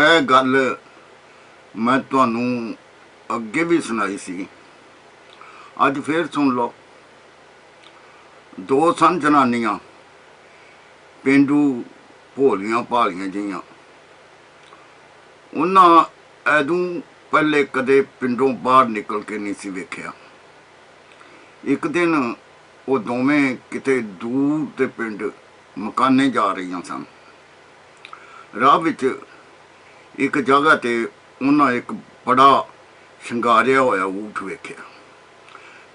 ਇਹ ਗੱਲ मैं ਤੁਹਾਨੂੰ ਅੱਗੇ भी सुनाई सी, ਅੱਜ फिर सुन लो। दो सन जनानियां पेंडू भोलियां भालियां जिहियां। उन्हां ऐदों पहले कदे पिंडों बाहर निकल के नहीं सी वेखिया। एक दिन वो दोवें किते दूर दे पिंड मकाने जा रही सन। राह विच एक जगह ते उन्हां एक बड़ा शंगारिया होया ऊठ वेखिया।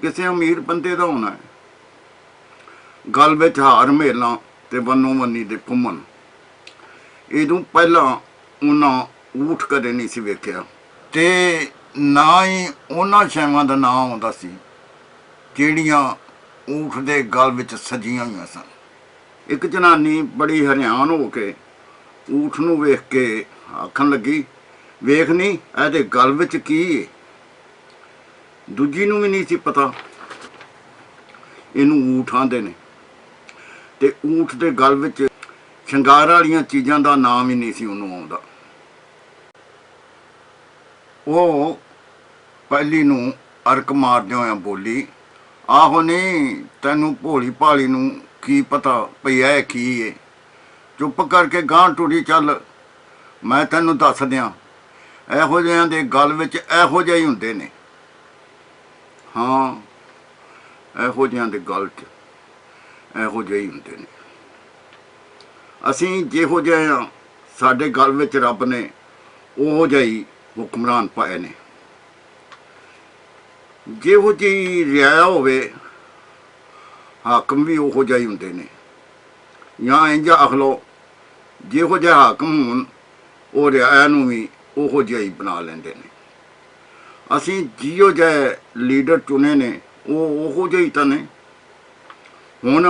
किसी अमीर बंदे दा होना है। गल विच हार मेलां ते वन्नो वन्नी दे घुम्मण। इदों पहला उन्हां ऊठ कदे नहीं सी वेखिया ते ना ही उन्हां शैवां दा नां आउंदा सी जिहड़ियां ऊठ दे गल विच सजियां होईयां सन। एक जनानी बड़ी हैरान हो के ऊठ नूं वेख के आखण लगी, वेख नी इहदे गल विच की है। दूजी नूं भी नहीं सी पता इनू ऊठ आंदे ने ते ऊठ दे गल विच शंगार वालियां चीज़ां दा नाम ही नहीं सी उन्नू आउंदा। वो पहली नूं अरक मारदे होया बोली, आहो नहीं तैनू भोली भाली नूं की पता भई ऐ की है। चुप करके गांह टुरी चल, मैं तैनू दस दियां। एहोजिहियां दे गल विच एहो जिहे ही हुंदे ने। हाँ, एहोजिहियां दे गल च एहो जिहे ही हुंदे ने। असीं जिहो जिहे हां, साडे गल विच रब ने उहो जिहे ही हुक्मरान पाए ने। जिहो जी रियाया होवे हाकम भी उहो जिहे ही हुंदे ने। या इंज आख लो, जिहो जिहे हाकम होण वो रियाया नूं भी उहो जिहा ही बना लैंदे ने। असीं जिहो जिहे लीडर चुने ने वो उहो जिहे ही तां ने। हुण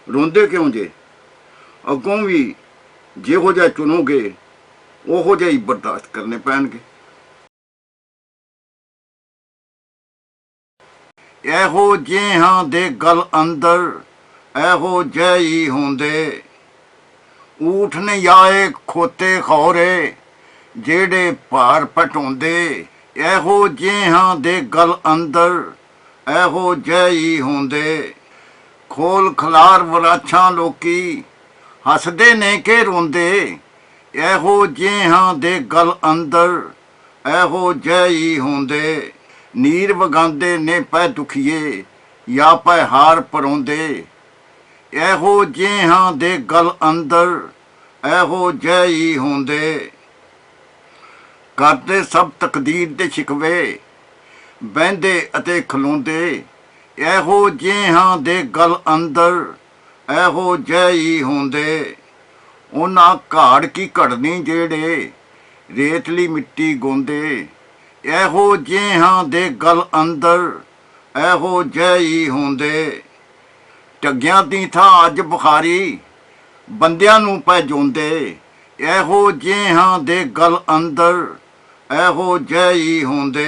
रोंदे क्यों जे? अगों भी जिहो जिहा चुनोगे उहो जिहे ही बर्दाश्त करने पैणगे। एहोजिहियां दे गल अंदर एहो जिहे ही होंदे। ऊठ ने आए खोते खौरे जेड़े भार पटाउंदे। एहोजिहियां दे गल अंदर एहो जिहे ही होंदे। खोल खलार वराछां लोकी हसदे ने के रोंदे। एहोजिहियां दे गल अंदर एहो जिहे ही होंदे। नीर वगांदे ने पै दुखिए या पै हार परोंदे। एहोजिहियां दे गल अंदर एहो जिहे ही होंदे। करदे सब तकदीर दे शिकवे बहिंदे अते खलोंदे। एहोजिहियां दे गल अंदर एहो जिहे ही होंदे। उन्हां घाड़ की घड़नी जेड़े रेतली मिट्टी गोंदे। एहोजिहियां दे गल अंदर एहो जिहे ही होंदे। टग्गियां दी थां अज बुखारी बंदियां नूं पै जोंदे। एहोजिहियां दे गल अंदर एहो जिहे ही होंदे।